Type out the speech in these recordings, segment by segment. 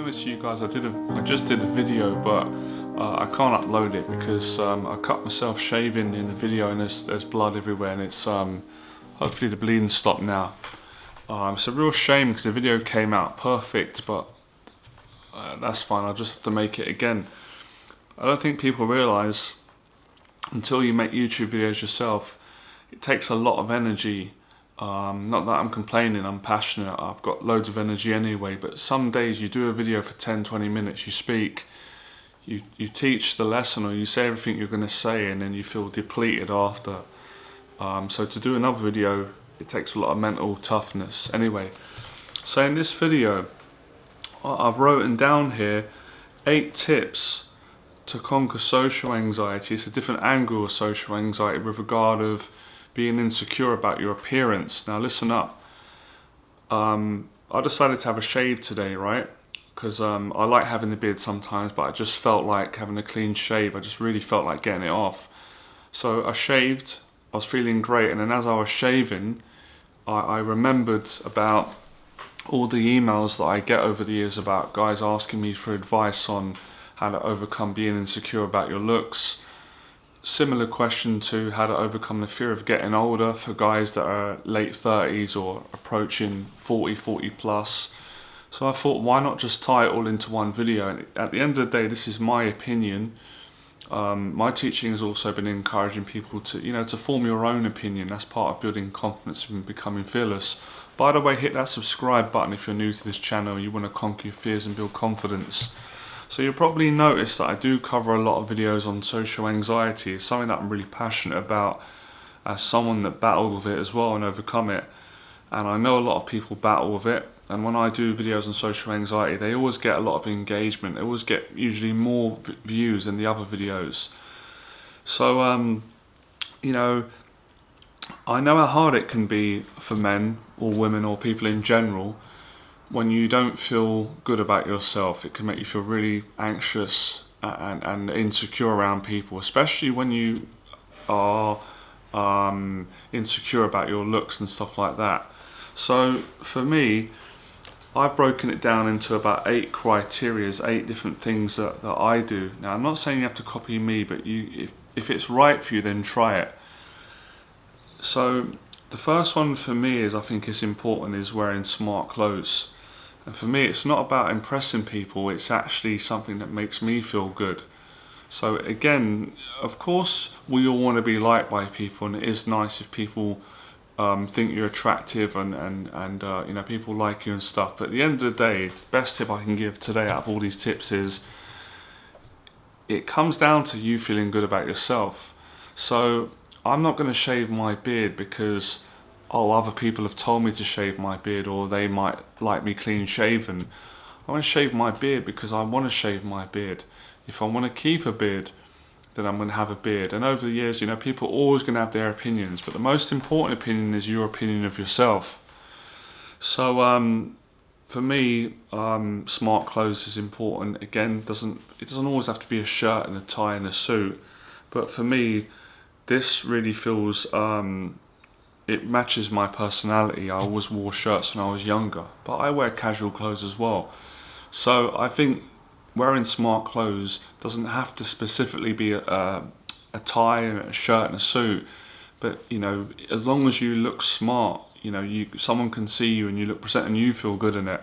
honest with you guys, I just did a video, but I can't upload it because I cut myself shaving in the video, and there's blood everywhere, and it's hopefully the bleeding stopped now. It's a real shame because the video came out perfect, but that's fine. I'll just have to make it again. I don't think people realise until you make YouTube videos yourself, it takes a lot of energy. Not that I'm complaining, I'm passionate, I've got loads of energy anyway, but some days you do a video for 10-20 minutes, you speak, you teach the lesson or you say everything you're going to say, and then you feel depleted after. So to do another video, it takes a lot of mental toughness. Anyway, so in this video, I've written down here 8 tips to conquer social anxiety. It's a different angle of social anxiety with regard of being insecure about your appearance. Now listen up. I decided to have a shave today, right? Because I like having the beard sometimes, but I just felt like having a clean shave. I just really felt like getting it off. So I shaved, I was feeling great, and then as I was shaving, I remembered about all the emails that I get over the years about guys asking me for advice on how to overcome being insecure about your looks. Similar question to how to overcome the fear of getting older for guys that are late 30s or approaching 40 plus. So I thought, why not just tie it all into one video? And at the end of the day, this is my opinion. My teaching has also been encouraging people to, to form your own opinion. That's part of building confidence and becoming fearless. By the way, hit that subscribe button if you're new to this channel and you want to conquer your fears and build confidence. So you'll probably notice that I do cover a lot of videos on social anxiety. It's something that I'm really passionate about as someone that battled with it as well and overcome it. And I know a lot of people battle with it. And when I do videos on social anxiety, they always get a lot of engagement. They always get usually more views than the other videos. So, I know how hard it can be for men or women or people in general when you don't feel good about yourself. It can make you feel really anxious and insecure around people, especially when you are insecure about your looks and stuff like that. So for me, I've broken it down into about 8 criteria, 8 different things that I do. Now, I'm not saying you have to copy me, but if it's right for you, then try it. So the first one for me I think is important, is wearing smart clothes. And for me, it's not about impressing people, it's actually something that makes me feel good. So again, of course, we all want to be liked by people, and it is nice if people think you're attractive and people like you and stuff. But at the end of the day, the best tip I can give today out of all these tips is it comes down to you feeling good about yourself. So I'm not going to shave my beard because other people have told me to shave my beard, or they might like me clean shaven. I want to shave my beard because I want to shave my beard. If I want to keep a beard, then I'm going to have a beard. And over the years, people are always going to have their opinions, but the most important opinion is your opinion of yourself. So for me, smart clothes is important. Again, it doesn't always have to be a shirt and a tie and a suit, but for me, this really feels it matches my personality. I always wore shirts when I was younger, but I wear casual clothes as well. So I think wearing smart clothes doesn't have to specifically be a tie and a shirt and a suit, but as long as you look smart, someone can see you and you look present and you feel good in it.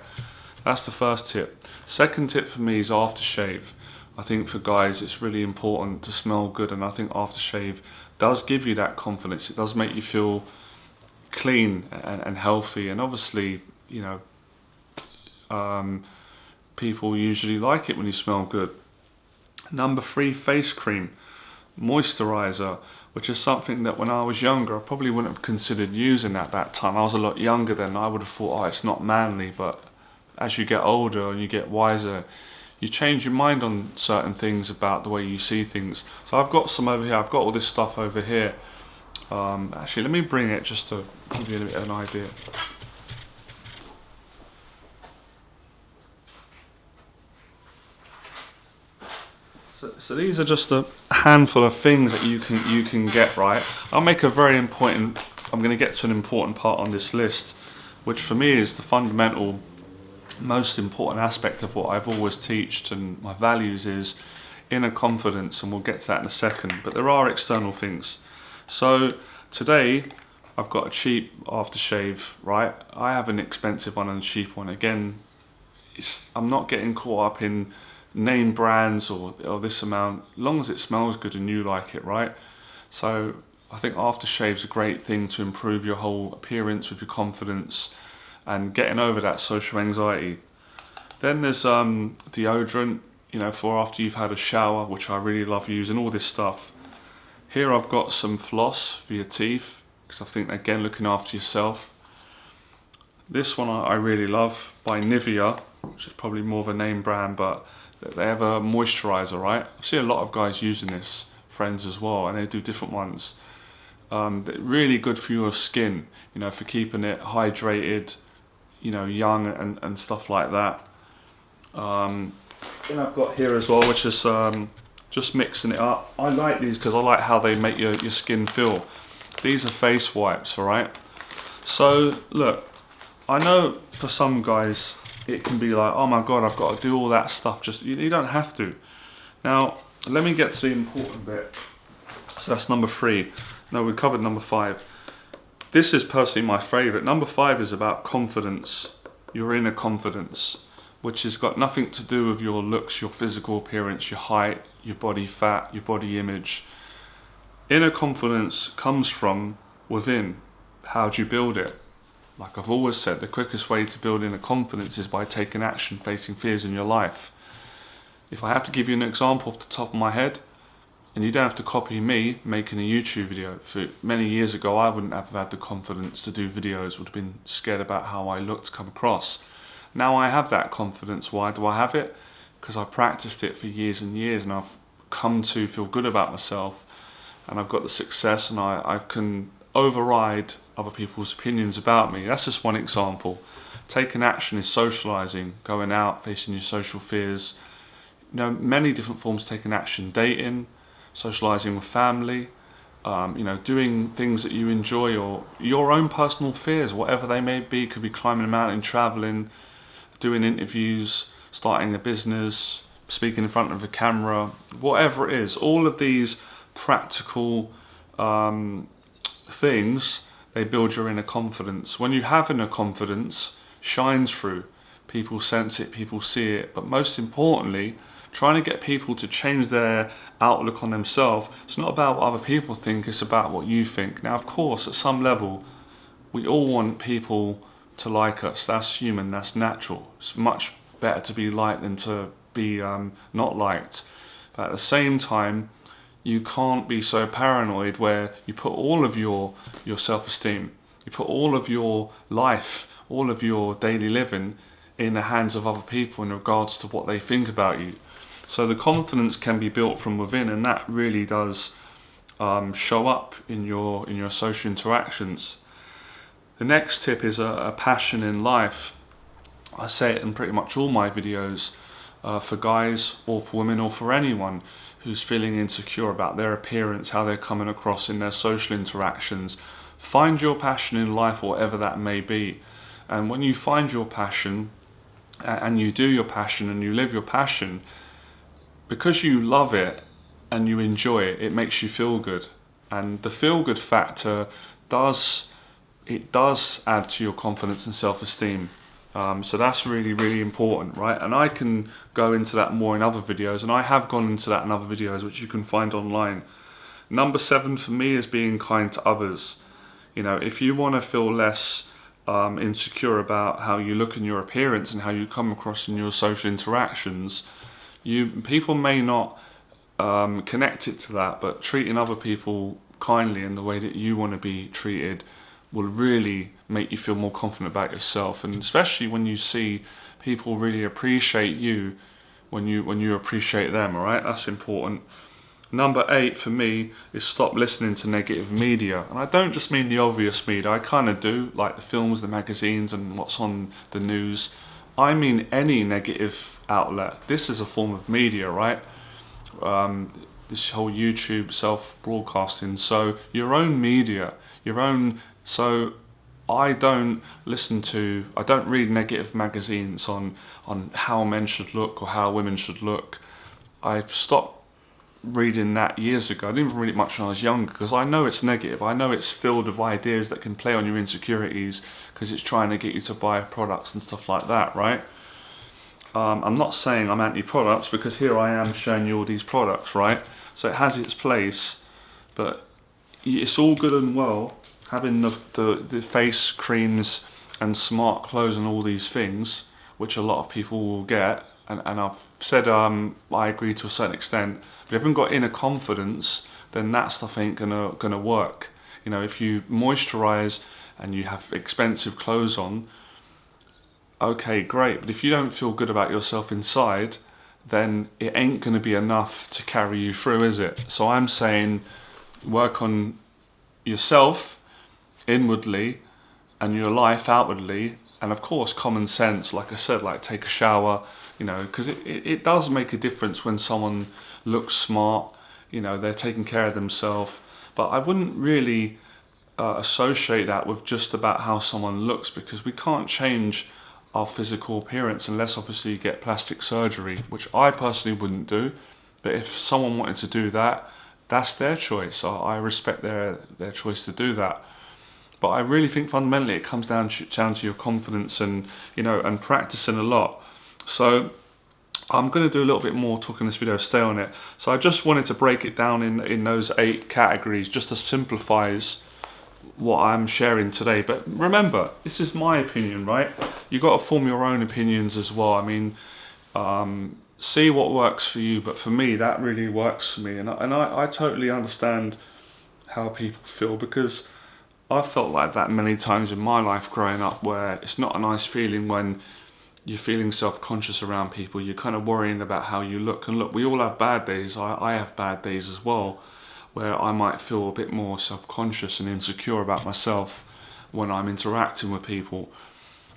That's the first tip. Second tip for me is aftershave. I think for guys it's really important to smell good, and I think aftershave does give you that confidence. It does make you feel clean and healthy, and obviously people usually like it when you smell good. Number 3, face cream, moisturizer, which is something that when I was younger I probably wouldn't have considered using at that time. I was a lot younger then. I would have thought, it's not manly, but as you get older and you get wiser, you change your mind on certain things about the way you see things. So I've got some over here. I've got all this stuff over here. Actually, let me bring it just to give you a bit of an idea. So these are just a handful of things that you can get, right? I'm going to get to an important part on this list, which for me is the fundamental most important aspect of what I've always teached and my values is inner confidence, and we'll get to that in a second. But there are external things. So today I've got a cheap aftershave, right? I have an expensive one and a cheap one. Again, I'm not getting caught up in name brands or this amount, as long as it smells good and you like it, right? So I think aftershave's a great thing to improve your whole appearance with your confidence and getting over that social anxiety. Then there's deodorant, you know, for after you've had a shower, which I really love using, all this stuff. Here I've got some floss for your teeth, because I think, again, looking after yourself. This one I really love, by Nivea, which is probably more of a name brand, but they have a moisturiser, right? I see a lot of guys using this, friends as well, and they do different ones. They're really good for your skin, you know, for keeping it hydrated, you know, young and stuff like that. Then I've got here as well, which is just mixing it up. I like these because I like how they make your skin feel. These are face wipes, alright? So, look, I know for some guys it can be like, oh my god, I've got to do all that stuff. Just you don't have to. Now, let me get to the important bit. So that's number 3. No, we covered number 5. This is personally my favourite. Number 5 is about confidence, your inner confidence, which has got nothing to do with your looks, your physical appearance, your height, your body fat, your body image. Inner confidence comes from within. How do you build it? Like I've always said, the quickest way to build inner confidence is by taking action, facing fears in your life. If I have to give you an example off the top of my head, and you don't have to copy me making a YouTube video. For many years ago, I wouldn't have had the confidence to do videos, would have been scared about how I looked come across. Now I have that confidence. Why do I have it? Because I practiced it for years and years, and I've come to feel good about myself, and I've got the success, and I can override other people's opinions about me. That's just one example. Taking action is socializing, going out, facing your social fears. You know, many different forms of taking action. Dating, socializing with family, you know, doing things that you enjoy, or your own personal fears, whatever they may be. Could be climbing a mountain, traveling, doing interviews, starting a business, speaking in front of a camera, whatever it is. All of these practical things, they build your inner confidence. When you have inner confidence, shines through. People sense it, people see it, but most importantly, trying to get people to change their outlook on themselves. It's not about what other people think, it's about what you think. Now, of course, at some level, we all want people to like us. That's human, that's natural. It's much better to be liked than to be not liked. But at the same time, you can't be so paranoid where you put all of your self-esteem, you put all of your life, all of your daily living in the hands of other people in regards to what they think about you. So the confidence can be built from within, and that really does show up in your social interactions. The next tip is a passion in life. I say it in pretty much all my videos, for guys or for women or for anyone who's feeling insecure about their appearance, how they're coming across in their social interactions. Find your passion in life, whatever that may be. And when you find your passion, and you do your passion and you live your passion, because you love it and you enjoy it, it makes you feel good. And the feel good factor does add to your confidence and self-esteem. So that's really, really important, right? And I can go into that more in other videos, and I have gone into that in other videos, which you can find online. Number 7 for me is being kind to others. You know, if you want to feel less insecure about how you look in your appearance and how you come across in your social interactions, people may not connect it to that, but treating other people kindly in the way that you want to be treated will really make you feel more confident about yourself. And especially when you see people really appreciate you when you appreciate them, all right? That's important. Number 8 for me is stop listening to negative media. And I don't just mean the obvious media, I kind of do, like the films, the magazines, and what's on the news. I mean any negative outlet. This is a form of media, right? This whole YouTube self-broadcasting. So your own media, so I don't read negative magazines on how men should look or how women should look. I've stopped reading that years ago. I didn't even read it much when I was younger because I know it's negative. I know it's filled with ideas that can play on your insecurities because it's trying to get you to buy products and stuff like that, right? I'm not saying I'm anti-products because here I am showing you all these products, right? So it has its place, but it's all good and well having the face creams and smart clothes and all these things, which a lot of people will get, and I've said I agree to a certain extent. But if you haven't got inner confidence, then that stuff ain't gonna work. You know, if you moisturize and you have expensive clothes on, okay, great. But if you don't feel good about yourself inside, then it ain't gonna be enough to carry you through, is it? So I'm saying work on yourself inwardly and your life outwardly, and of course common sense, like I said, like take a shower, you know, because it does make a difference when someone looks smart, you know, they're taking care of themselves. But I wouldn't really associate that with just about how someone looks, because we can't change our physical appearance unless obviously you get plastic surgery, which I personally wouldn't do. But if someone wanted to do that, that's their choice. I respect their choice to do that. But I really think fundamentally it comes down to your confidence and, you know, and practicing a lot. So I'm going to do a little bit more talk in this video, stay on it. So I just wanted to break it down in those 8 categories just to simplifies what I'm sharing today. But remember, this is my opinion, right? You got to form your own opinions as well. I mean, see what works for you, but for me, that really works for me. And I totally understand how people feel, because I felt like that many times in my life growing up, where it's not a nice feeling when you're feeling self-conscious around people. You're kind of worrying about how you look. And look, we all have bad days. I have bad days as well, where I might feel a bit more self-conscious and insecure about myself when I'm interacting with people.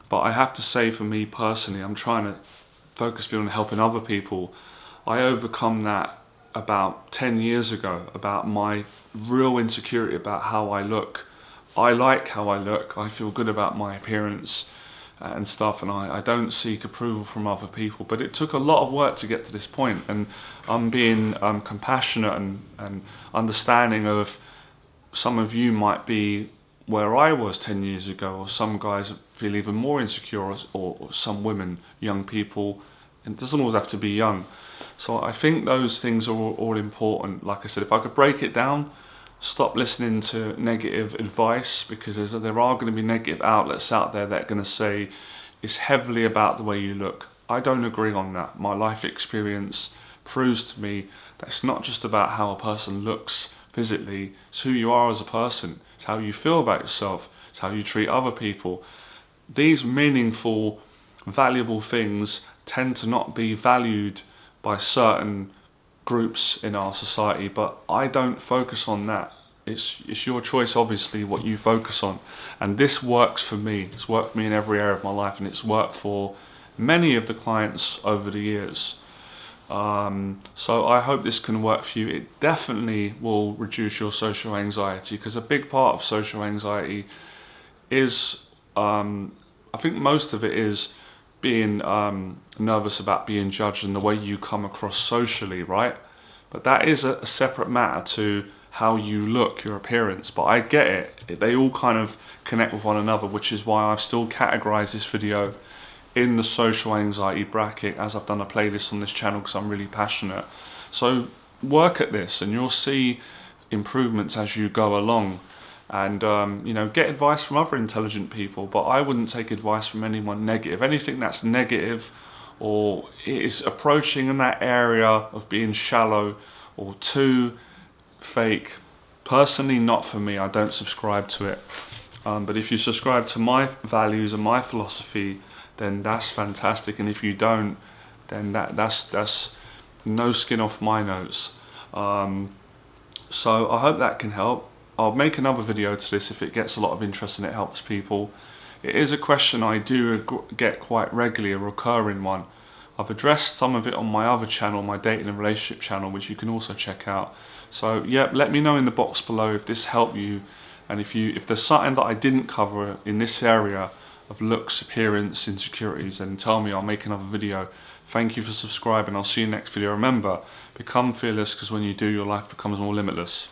But I have to say, for me personally, I'm trying to focus on helping other people. I overcome that about 10 years ago, about my real insecurity about how I look. I like how I look. I feel good about my appearance and stuff, and I don't seek approval from other people. But it took a lot of work to get to this point, and I'm being compassionate and understanding of some of you might be where I was 10 years ago, or some guys feel even more insecure, or some women, young people, and it doesn't always have to be young. So I think those things are all important. Like I said, if I could break it down, stop listening to negative advice, because there are going to be negative outlets out there that are going to say it's heavily about the way you look. I don't agree on that. My life experience proves to me that it's not just about how a person looks physically, it's who you are as a person. It's how you feel about yourself. It's how you treat other people. These meaningful, valuable things tend to not be valued by certain groups in our society, but I don't focus on that. It's your choice, obviously, what you focus on. And this works for me. It's worked for me in every area of my life, and it's worked for many of the clients over the years. So I hope this can work for you. It definitely will reduce your social anxiety, because a big part of social anxiety is, I think most of it is being nervous about being judged and the way you come across socially, right? But that is a separate matter to how you look, your appearance. But I get it. They all kind of connect with one another, which is why I've still categorized this video in the social anxiety bracket, as I've done a playlist on this channel because I'm really passionate. So work at this and you'll see improvements as you go along. And you know, get advice from other intelligent people, but I wouldn't take advice from anyone negative. Anything that's negative or is approaching in that area of being shallow or too fake, personally not for me. I don't subscribe to it. But if you subscribe to my values and my philosophy, then that's fantastic. And if you don't, then that's no skin off my nose. So I hope that can help. I'll make another video to this if it gets a lot of interest and it helps people. It is a question I do get quite regularly, a recurring one. I've addressed some of it on my other channel, my dating and relationship channel, which you can also check out. So yeah, let me know in the box below if this helped you And if there's something that I didn't cover in this area of looks, appearance, insecurities, then tell me, I'll make another video. Thank you for subscribing. I'll see you next video. Remember, become fearless, because when you do, your life becomes more limitless.